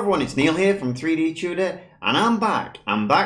Hello everyone, it's Neil here from 3D Tutor and I'm back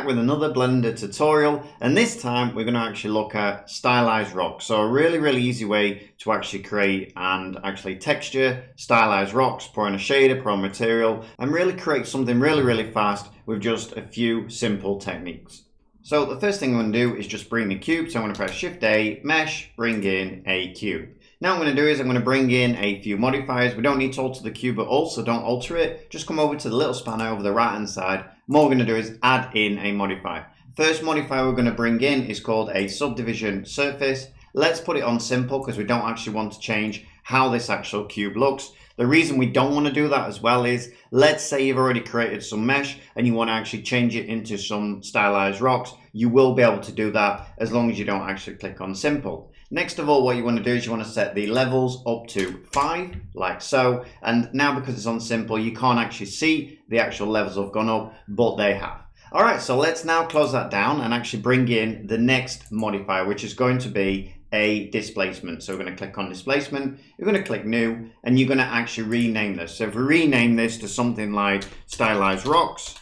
with another Blender tutorial, and this time we're going to actually look at stylized rocks. So a really easy way to actually create and actually texture stylized rocks, pour in a shader, pour on material and really create something really fast with just a few simple techniques. So the first thing I'm going to do is just bring the cube. So I'm going to press Shift A, Mesh, bring in a cube. Now what I'm going to do is I'm going to bring in a few modifiers. We don't need to alter the cube at all, so don't alter it. Just come over to the little spanner over the right hand side. And what we're going to do is add in a modifier. First modifier we're going to bring in is called a subdivision surface. Let's put it on simple because we don't actually want to change how this actual cube looks. The reason we don't want to do that as well is, let's say you've already created some mesh and you want to actually change it into some stylized rocks. You will be able to do that as long as you don't actually click on simple. Next of all, what you want to do is you want to set the levels up to 5, like so. And now because it's on simple, you can't actually see the actual levels have gone up, but they have. All right, so let's now close that down and actually bring in the next modifier, which is going to be a displacement. So we're going to click on displacement, you're going to click new, and you're going to actually rename this. So if we rename this to something like stylized rocks,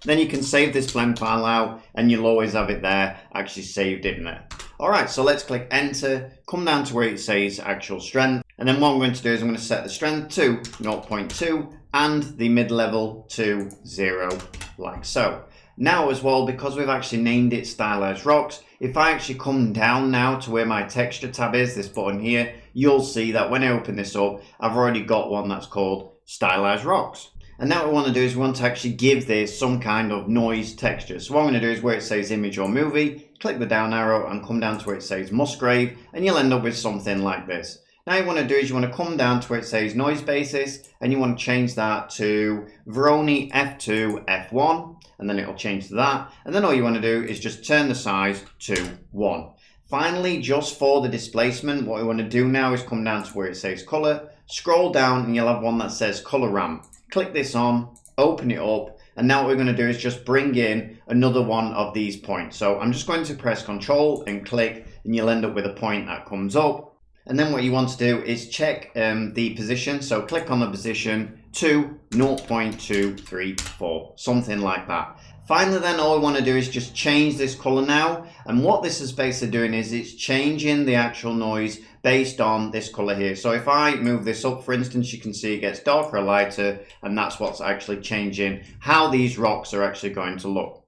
then you can save this blend file out and you'll always have it there actually saved in there. All right, so let's click enter, come down to where it says actual strength. And then what I'm going to do is I'm going to set the strength to 0.2 and the mid-level to 0, like so. Now as well, because we've actually named it stylized rocks, if I actually come down now to where my texture tab is, this button here, you'll see that when I open this up, I've already got one that's called stylized rocks. And now what we want to do is we want to actually give this some kind of noise texture. So what I'm going to do is where it says image or movie, click the down arrow and come down to where it says Musgrave, and you'll end up with something like this. Now you want to do is you want to come down to where it says noise basis and you want to change that to Veroni F2 F1, and then it'll change to that. And then all you want to do is just turn the size to 1. Finally, just for the displacement, what we want to do now is come down to where it says color, scroll down and you'll have one that says color ramp. Click this on, open it up, and now what we're going to do is just bring in another one of these points. So I'm just going to press Control and click, and you'll end up with a point that comes up. And then what you want to do is check the position. So click on the position to 0.234, something like that. Finally then, all we want to do is just change this color now. And what this is basically doing is it's changing the actual noise based on this color here. So if I move this up, for instance, you can see it gets darker or lighter, and that's what's actually changing how these rocks are actually going to look.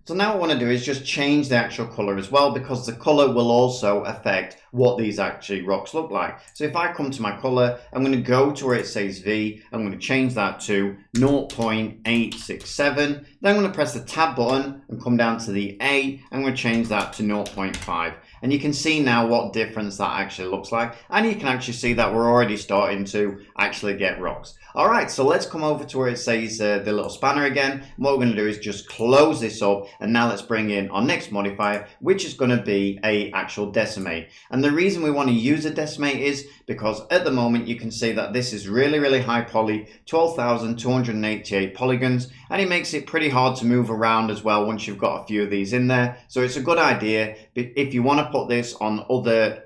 So now what I want to do is just change the actual color as well, because the color will also affect what these actually rocks look like. So if I come to my color, I'm going to go to where it says V, I'm going to change that to 0.867. Then I'm going to press the tab button and come down to the A. I'm going to change that to 0.5. And you can see now what difference that actually looks like. And you can actually see that we're already starting to actually get rocks. All right, so let's come over to where it says the little spanner again. And what we're going to do is just close this up. And now let's bring in our next modifier, which is going to be a actual decimate. And the reason we want to use a decimate is because at the moment you can see that this is really high poly, 12,288 polygons, and it makes it pretty hard to move around as well once you've got a few of these in there. So it's a good idea if you want to put this on other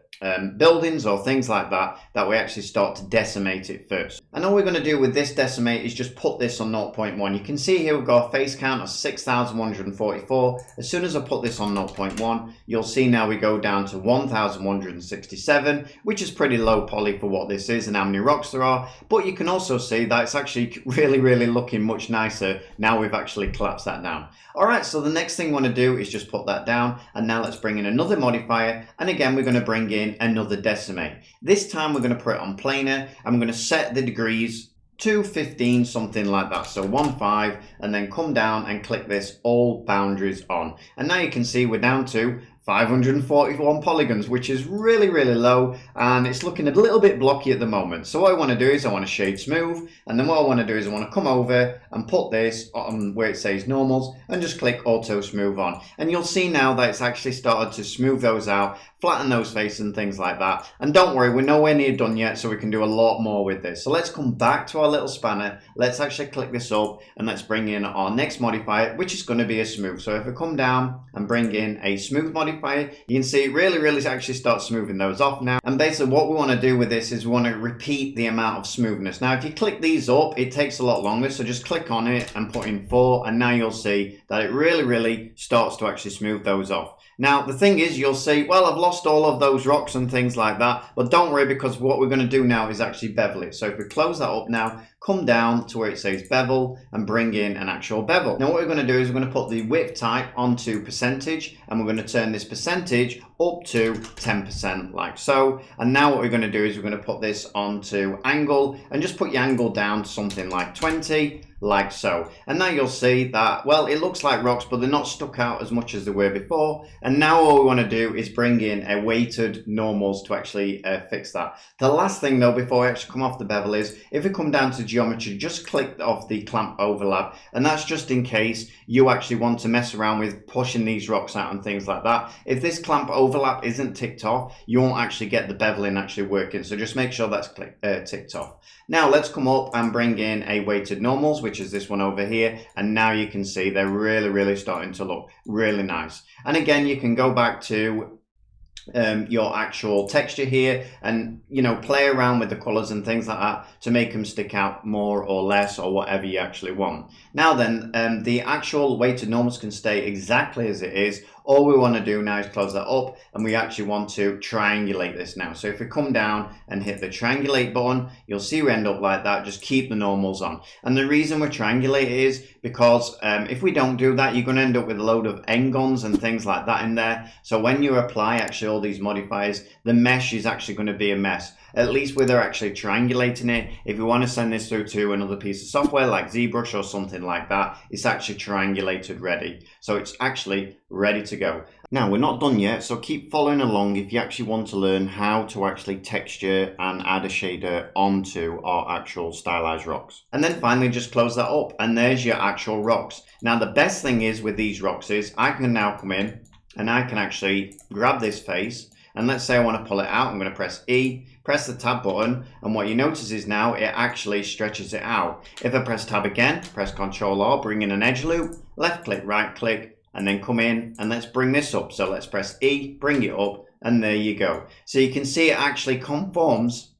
buildings or things like that, that we actually start to decimate it first. And all we're going to do with this decimate is just put this on 0.1. You can see here we've got a face count of 6,144. As soon as I put this on 0.1, you'll see now we go down to 1,167, which is pretty low poly for what this is and how many rocks there are. But you can also see that it's actually really looking much nicer now we've actually collapsed that down. All right, so the next thing we want to do is just put that down, and now let's bring in another modifier, and again we're going to bring in another decimate. This time we're going to put it on planar. I'm going to set the degrees to 15, something like that, so 1.5, and then come down and click this all boundaries on, and now you can see we're down to 541 polygons, which is really low, and it's looking a little bit blocky at the moment. So what I want to do is I want to shade smooth, and then what I want to do is I want to come over and put this on where it says normals and just click auto smooth on, and you'll see now that it's actually started to smooth those out flatten those faces and things like that. And don't worry, we're nowhere near done yet, so we can do a lot more with this. So let's come back to our little spanner. Let's actually click this up and let's bring in our next modifier, which is going to be a smooth. So if we come down and bring in a smooth modifier, you can see it really actually starts smoothing those off now. And basically what we want to do with this is we want to repeat the amount of smoothness. Now if you click these up, it takes a lot longer, so just click on it and put in 4, and now you'll see that it really starts to actually smooth those off. Now the thing is, you'll see, well, I've lost all of those rocks and things like that, but don't worry, because what we're going to do now is actually bevel it. So if we close that up now, come down to where it says bevel and bring in an actual bevel. Now what we're going to do is we're going to put the width type onto percentage, and we're going to turn this percentage up to 10% like so. And now what we're going to do is we're going to put this onto angle, and just put your angle down to something like 20 like so. And now you'll see that, well, it looks like rocks, but they're not stuck out as much as they were before. And now all we want to do is bring in a weighted normals to actually fix that. The last thing though, before we actually come off the bevel, is if we come down to geometry, just click off the clamp overlap, and that's just in case you actually want to mess around with pushing these rocks out and things like that. If this clamp overlap isn't ticked off, you won't actually get the beveling actually working, so just make sure that's ticked off. Now let's come up and bring in a weighted normals, which is this one over here, and now you can see they're really starting to look really nice. And again, you can go back to your actual texture here and, you know, play around with the colors and things like that to make them stick out more or less, or whatever you actually want. Now then, the actual weighted normals can stay exactly as it is. All we want to do now is close that up, and we actually want to triangulate this now. So if we come down and hit the triangulate button, you'll see we end up like that. Just keep the normals on. And the reason we triangulate is because if we don't do that, you're going to end up with a load of n-gons and things like that in there. So when you apply actually all these modifiers, the mesh is actually going to be a mess. At least where they're actually triangulating it, if you want to send this through to another piece of software like ZBrush or something like that, it's actually triangulated ready. So it's actually ready to go. Now we're not done yet, so keep following along if you actually want to learn how to actually texture and add a shader onto our actual stylized rocks. And then finally just close that up, and there's your actual rocks. Now the best thing is with these rocks is I can now come in and I can actually grab this face, and let's say I want to pull it out. I'm going to press E, press the tab button, and what you notice is now it actually stretches it out. If I press tab again, press Ctrl R, bring in an edge loop, left click, right click, and then come in and let's bring this up. So let's press E, bring it up, and there you go. So you can see it actually conforms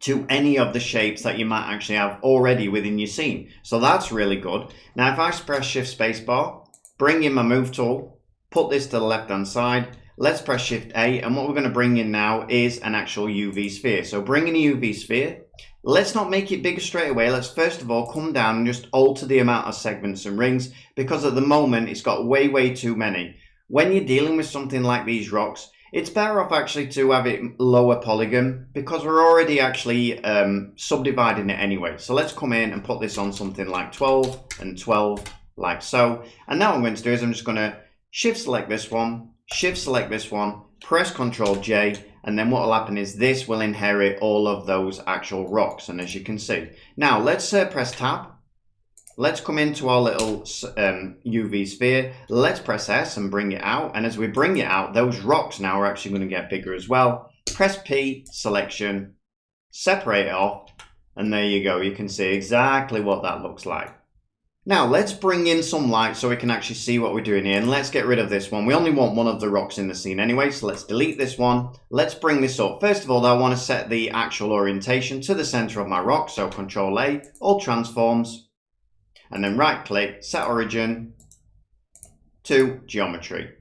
to any of the shapes that you might actually have already within your scene. So that's really good. Now if I press Shift Spacebar, bring in my move tool, put this to the left hand side, let's press Shift A, and what we're going to bring in now is an actual UV sphere. So bring in a UV sphere. Let's not make it bigger straight away. Let's first of all come down and just alter the amount of segments and rings, because at the moment it's got way too many. When you're dealing with something like these rocks, it's better off actually to have it lower polygon, because we're already actually subdividing it anyway. So let's come in and put this on something like 12 and 12 like so. And now what I'm going to do is I'm just going to Shift select this one, Shift select this one, press Ctrl J, and then what will happen is this will inherit all of those actual rocks. And as you can see, now let's press tab. Let's come into our little UV sphere. Let's press S and bring it out. And as we bring it out, those rocks now are actually going to get bigger as well. Press P, selection, separate it off, and there you go. You can see exactly what that looks like. Now let's bring in some light so we can actually see what we're doing here, and let's get rid of this one. We only want one of the rocks in the scene anyway, so let's delete this one. Let's bring this up. First of all, I want to set the actual orientation to the center of my rock, so Ctrl A, all transforms, and then right click, set origin to geometry,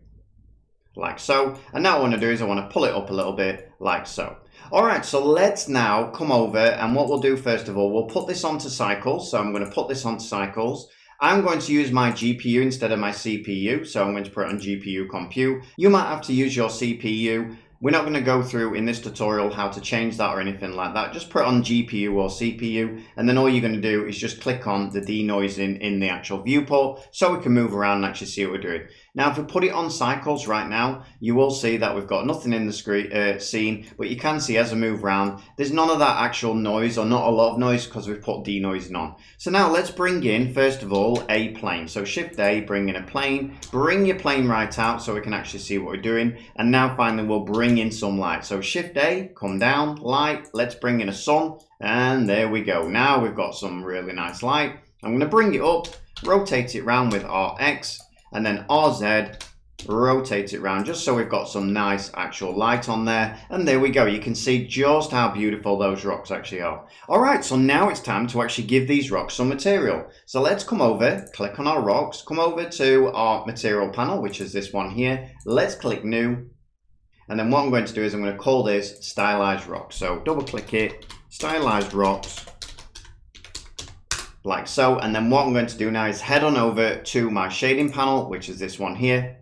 like so. And now what I want to do is I want to pull it up a little bit, like so. Alright, so let's now come over, and what we'll do first of all, we'll put this onto cycles. So I'm going to put this onto cycles. I'm going to use my GPU instead of my CPU, so I'm going to put it on GPU compute. You might have to use your CPU. We're not going to go through in this tutorial how to change that or anything like that. Just put it on GPU or CPU, and then all you're going to do is just click on the denoising in the actual viewport so we can move around and actually see what we're doing. Now, if we put it on cycles right now, you will see that we've got nothing in the scene, but you can see as I move around, there's none of that actual noise, or not a lot of noise, because we've put denoising on. So now let's bring in, first of all, a plane. So Shift A, bring in a plane, bring your plane right out so we can actually see what we're doing. And now finally we'll bring in some light. So Shift A, come down, light, let's bring in a sun, and there we go. Now we've got some really nice light. I'm going to bring it up, rotate it around with RX, and then RZ, rotate it around just so we've got some nice actual light on there. And there we go. You can see just how beautiful those rocks actually are. All right, so now it's time to actually give these rocks some material. So let's come over, click on our rocks, come over to our material panel, which is this one here. Let's click new. And then what I'm going to do is I'm going to call this Stylized Rocks. So double click it, Stylized Rocks, like so. And then what I'm going to do now is head on over to my shading panel, which is this one here.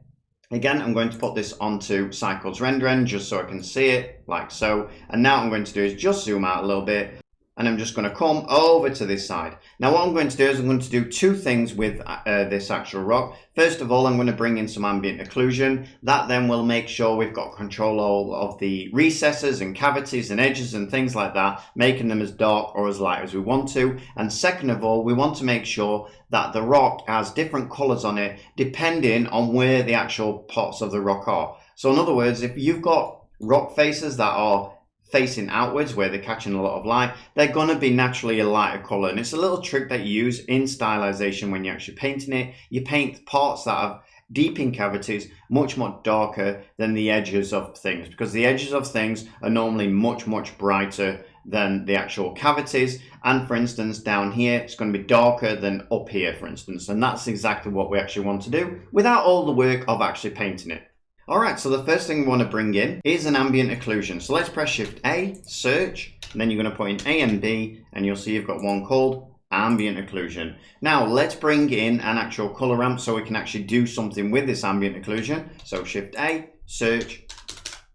Again, I'm going to put this onto Cycles Rendering just so I can see it, like so. And now what I'm going to do is just zoom out a little bit, and I'm just going to come over to this side. Now what I'm going to do is I'm going to do two things with this actual rock. First of all, I'm going to bring in some ambient occlusion. That then will make sure we've got control of the recesses and cavities and edges and things like that, making them as dark or as light as we want to. And second of all, we want to make sure that the rock has different colors on it depending on where the actual parts of the rock are. So in other words, if you've got rock faces that are facing outwards where they're catching a lot of light, they're going to be naturally a lighter color. And it's a little trick that you use in stylization when you're actually painting it. You paint parts that have deep in cavities much darker than the edges of things, because the edges of things are normally much brighter than the actual cavities. And for instance, down here it's going to be darker than up here, for instance, and that's exactly what we actually want to do without all the work of actually painting it. Alright, so the first thing we want to bring in is an ambient occlusion. So let's press Shift A, search, and then you're going to put in A and B, and you'll see you've got one called ambient occlusion. Now let's bring in an actual color ramp so we can actually do something with this ambient occlusion. So Shift A, search,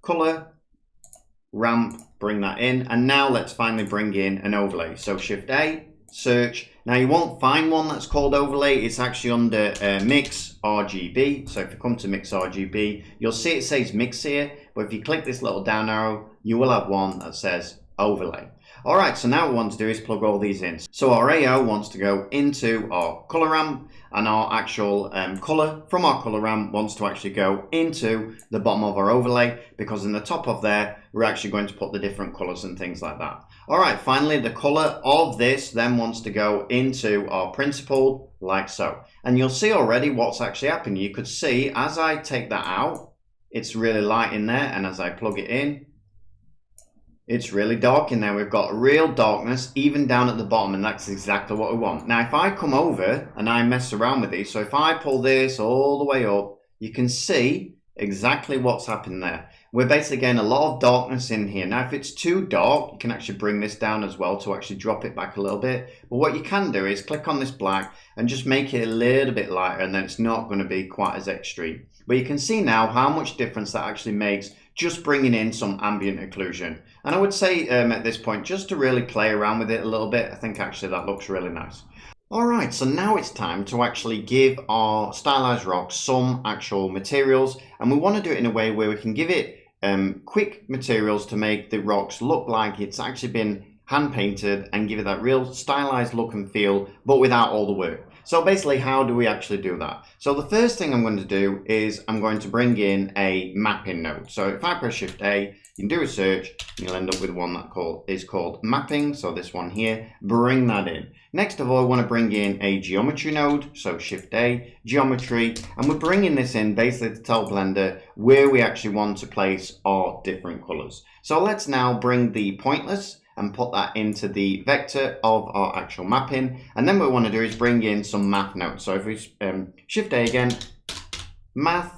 color, ramp, bring that in, and now let's finally bring in an overlay. So Shift A, search. Now you won't find one that's called overlay, it's actually under mix RGB. So if you come to mix RGB, you'll see it says mix here, but if you click this little down arrow, you will have one that says overlay. Alright, so now what we want to do is plug all these in. So our AO wants to go into our color ramp, and our actual color from our color ramp wants to actually go into the bottom of our overlay, because in the top of there we're actually going to put the different colors and things like that. Alright, finally the color of this then wants to go into our principled, like so. And you'll see already what's actually happening. You could see as I take that out, it's really light in there, and as I plug it in, it's really dark in there. We've got real darkness even down at the bottom, and that's exactly what we want. Now if I come over and I mess around with these, so if I pull this all the way up, you can see exactly what's happening there. We're basically getting a lot of darkness in here. Now if it's too dark, you can actually bring this down as well to actually drop it back a little bit. But what you can do is click on this black and just make it a little bit lighter, and then it's not going to be quite as extreme. But you can see now how much difference that actually makes just bringing in some ambient occlusion. And I would say at this point, just to really play around with it a little bit, I think actually that looks really nice. Alright, so now it's time to actually give our stylized rock some actual materials, and we want to do it in a way where we can give it quick materials to make the rocks look like it's actually been hand painted and give it that real stylized look and feel, but without all the work. So basically, how do we actually do that? So the first thing I'm going to do is I'm going to bring in a mapping node. So if I press Shift A, you can do a search, and you'll end up with one that is called mapping. So this one here, bring that in. Next of all, I want to bring in a geometry node. So Shift A, geometry, and we're bringing this in basically to tell Blender where we actually want to place our different colors. So let's now bring the pointless and put that into the vector of our actual mapping. And then what we want to do is bring in some math nodes. So if we Shift A again, math,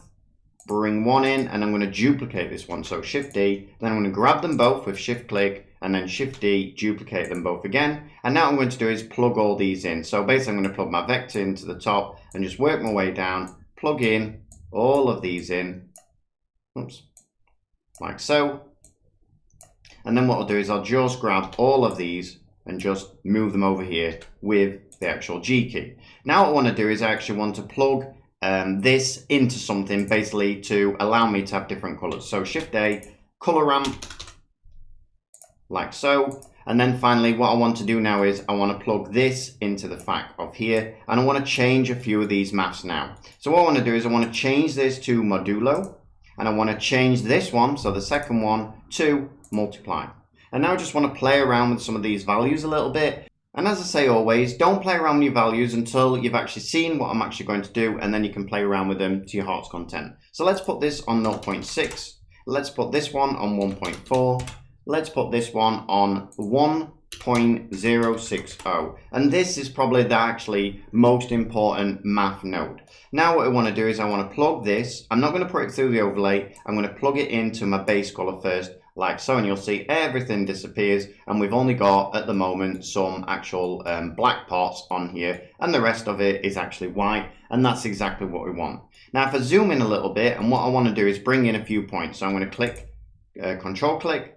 bring one in, and I'm going to duplicate this one. So Shift D, then I'm going to grab them both with Shift click, and then Shift D, duplicate them both again. And now what I'm going to do is plug all these in. So basically I'm going to plug my vector into the top and just work my way down, plug in all of these in, oops, like so. And then what I'll do is I'll just grab all of these and just move them over here with the actual G key. Now what I want to do is I actually want to plug this into something basically to allow me to have different colors. So Shift A, color ramp, like so. And then finally, what I want to do now is I want to plug this into the fact of here, and I want to change a few of these maths now. So what I want to do is I want to change this to modulo, and I want to change this one, so the second one, to multiply. And now I just want to play around with some of these values a little bit. And as I say always, don't play around with your values until you've actually seen what I'm actually going to do, and then you can play around with them to your heart's content. So let's put this on 0.6. Let's put this one on 1.4. Let's put this one on 1.060. And this is probably the actually most important math node. Now what I want to do is I want to plug this. I'm not going to put it through the overlay. I'm going to plug it into my base color first, like so, and you'll see everything disappears, and we've only got at the moment some actual black parts on here, and the rest of it is actually white, and that's exactly what we want. Now if I zoom in a little bit, and what I want to do is bring in a few points. So I'm going to click, control click,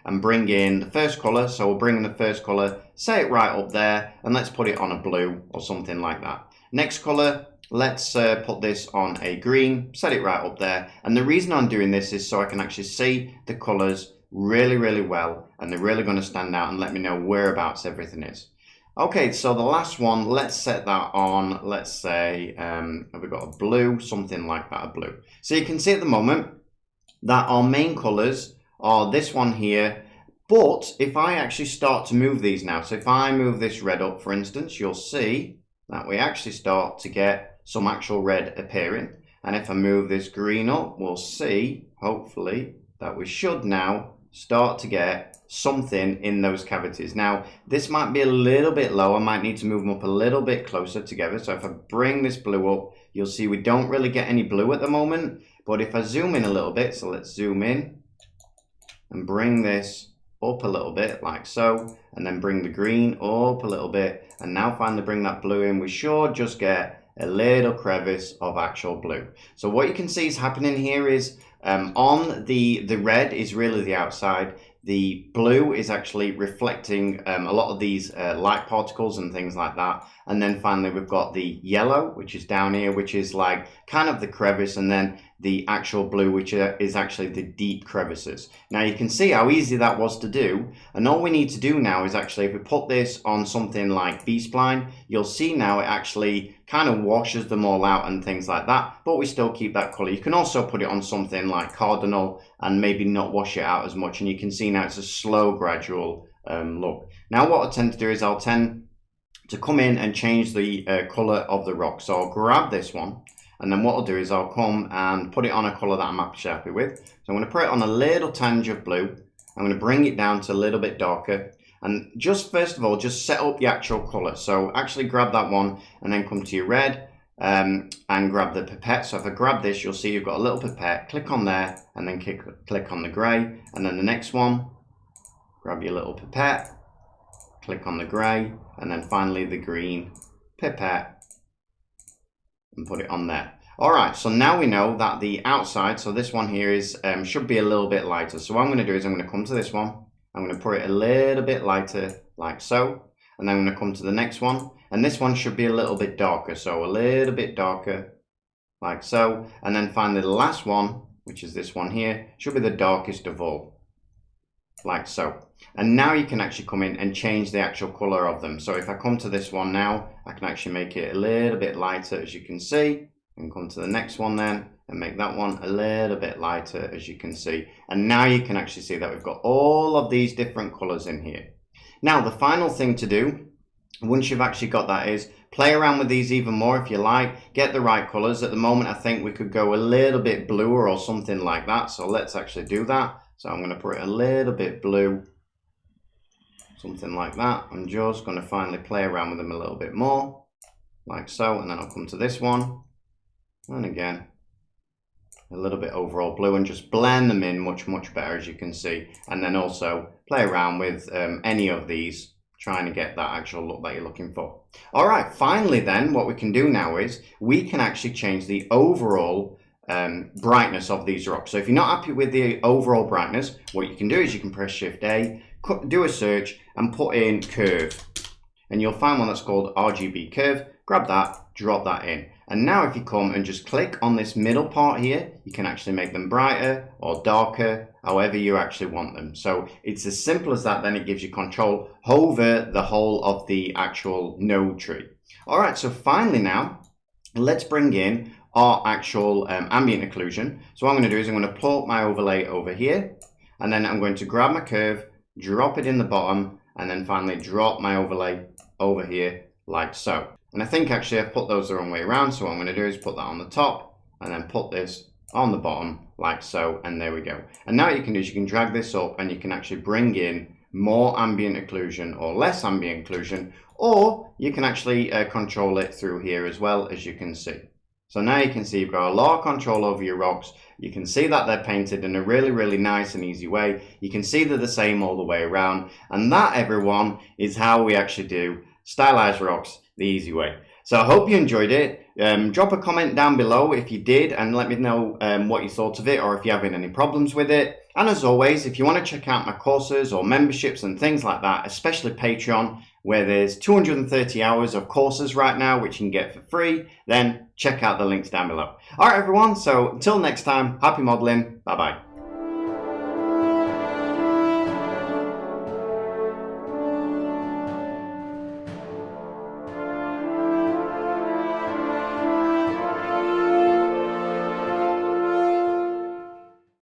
and bring in the first color. So we'll bring in the first color, say it right up there, and let's put it on a blue or something like that. Next color, let's put this on a green, set it right up there. And the reason I'm doing this is so I can actually see the colors really well, and they're really going to stand out and let me know whereabouts everything is. Okay, so the last one, let's set that on, let's say, have we got a blue, something like that, a blue. So you can see at the moment that our main colors are this one here, but if I actually start to move these now, so if I move this red up, for instance, you'll see that we actually start to get some actual red appearing. And if I move this green up, we'll see, hopefully, that we should now start to get something in those cavities. Now, this might be a little bit low. I might need to move them up a little bit closer together. So if I bring this blue up, you'll see we don't really get any blue at the moment. But if I zoom in a little bit, so let's zoom in and bring this up a little bit like so, and then bring the green up a little bit, and now finally bring that blue in, we should just get a little crevice of actual blue. So what you can see is happening here is on the red is really the outside. The blue is actually reflecting a lot of these light particles and things like that. And then finally we've got the yellow, which is down here, which is like kind of the crevice, and then the actual blue, which is actually the deep crevices. Now you can see how easy that was to do, and all we need to do now is actually, if we put this on something like B-spline, you'll see now it actually kind of washes them all out and things like that, but we still keep that color. You can also put it on something like cardinal and maybe not wash it out as much, and you can see now it's a slow gradual look. Now what I tend to do is I'll tend to come in and change the color of the rock. So I'll grab this one, and then what I'll do is I'll come and put it on a color that I'm actually happy with. So I'm going to put it on a little tinge of blue. I'm going to bring it down to a little bit darker, and just first of all just set up the actual color. So actually grab that one and then come to your red and grab the pipette. So if I grab this, you'll see you've got a little pipette. Click on there and then click on the gray, and then the next one, grab your little pipette, click on the gray, and then finally the green pipette, and put it on there. All right, so now we know that the outside, so this one here is should be a little bit lighter. So what I'm going to do is I'm going to come to this one, I'm going to put it a little bit lighter like so, and then I'm going to come to the next one, and this one should be a little bit darker, so a little bit darker like so, and then finally the last one, which is this one here, should be the darkest of all, like so. And now you can actually come in and change the actual color of them. So if I come to this one now, I can actually make it a little bit lighter, as you can see, and come to the next one then and make that one a little bit lighter, as you can see. And now you can actually see that we've got all of these different colors in here. Now the final thing to do, once you've actually got that, is play around with these even more if you like, get the right colors. At the moment I think we could go a little bit bluer or something like that, so let's actually do that. So I'm going to put it a little bit blue, something like that. I'm just going to finally play around with them a little bit more, like so, and then I'll come to this one, and again, a little bit overall blue, and just blend them in much better, as you can see. And then also play around with any of these, trying to get that actual look that you're looking for. All right, finally then, what we can do now is we can actually change the overall brightness of these rocks. So if you're not happy with the overall brightness, what you can do is you can press Shift A, do a search and put in curve, and you'll find one that's called RGB Curve. Grab that, drop that in, And now if you come and just click on this middle part here, you can actually make them brighter or darker, however you actually want them. So it's as simple as that. Then it gives you control over the whole of the actual node tree. All right, so finally now, let's bring in our actual ambient occlusion. So what I'm going to do is I'm going to pull my overlay over here, and then I'm going to grab my curve, drop it in the bottom, and then finally drop my overlay over here like so. And I think actually I've put those the wrong way around, so what I'm going to do is put that on the top and then put this on the bottom like so, and there we go. And now what you can do is you can drag this up and you can actually bring in more ambient occlusion or less ambient occlusion, or you can actually control it through here as well, as you can see. So now you can see you've got a lot of control over your rocks. You can see that they're painted in a really nice and easy way. You can see they're the same all the way around. And that, everyone, is how we actually do stylized rocks the easy way. So I hope you enjoyed it. Drop a comment down below if you did, and let me know what you thought of it, or if you're having any problems with it. And as always, if you want to check out my courses or memberships and things like that, especially Patreon, where there's 230 hours of courses right now, which you can get for free, then check out the links down below. All right, everyone. So until next time, happy modeling. Bye-bye.